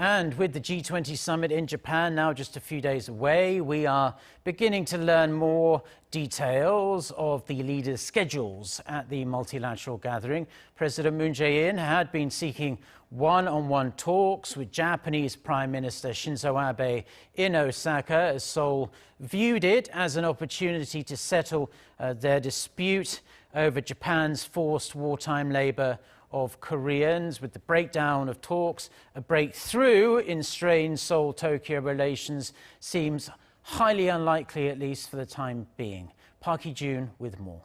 And with the G20 Summit in Japan now just a few days away, we are beginning to learn more details of the leaders' schedules at the multilateral gathering. President Moon Jae-in had been seeking one-on-one talks with Japanese Prime Minister Shinzo Abe in Osaka, as Seoul viewed it as an opportunity to settle their dispute over Japan's forced wartime labor of Koreans. With the breakdown of talks, a breakthrough in strained Seoul-Tokyo relations seems highly unlikely, at least for the time being. Park Hee-jun with more.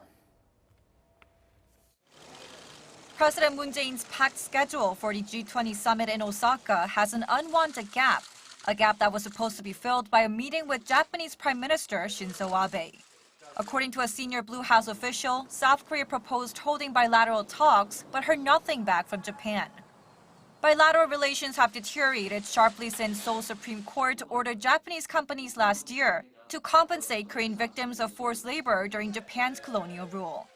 President Moon Jae-in's packed schedule for the G20 summit in Osaka has an unwanted gap, a gap that was supposed to be filled by a meeting with Japanese Prime Minister Shinzo Abe. According to a senior Blue House official, South Korea proposed holding bilateral talks but heard nothing back from Japan. Bilateral relations have deteriorated sharply since Seoul Supreme Court ordered Japanese companies last year to compensate Korean victims of forced labor during Japan's colonial rule.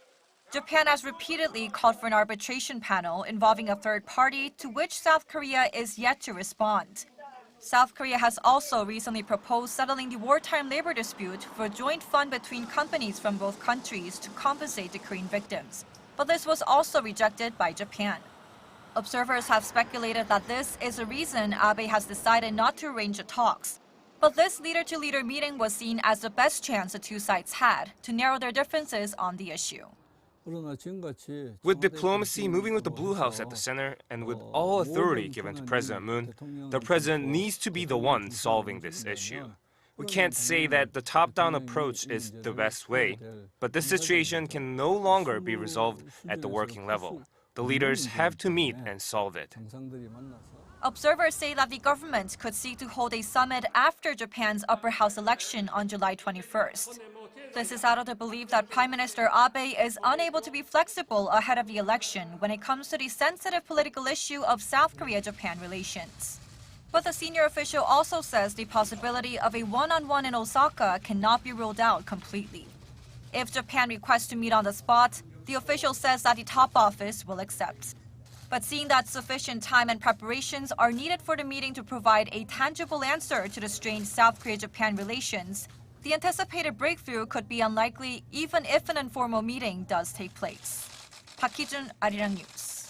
Japan has repeatedly called for an arbitration panel involving a third party, to which South Korea is yet to respond. South Korea has also recently proposed settling the wartime labor dispute for a joint fund between companies from both countries to compensate the Korean victims. But this was also rejected by Japan. Observers have speculated that this is a reason Abe has decided not to arrange the talks. But this leader-to-leader meeting was seen as the best chance the two sides had to narrow their differences on the issue. With diplomacy moving with the Blue House at the center and with all authority given to President Moon, the president needs to be the one solving this issue. We can't say that the top-down approach is the best way, but this situation can no longer be resolved at the working level. The leaders have to meet and solve it. Observers say that the government could seek to hold a summit after Japan's upper house election on July 21st. This is out of the belief that Prime Minister Abe is unable to be flexible ahead of the election when it comes to the sensitive political issue of South Korea-Japan relations. But the senior official also says the possibility of a one-on-one in Osaka cannot be ruled out completely. If Japan requests to meet on the spot, the official says that the top office will accept. But seeing that sufficient time and preparations are needed for the meeting to provide a tangible answer to the strained South Korea-Japan relations, the anticipated breakthrough could be unlikely even if an informal meeting does take place. Park Hee-jun, Arirang News.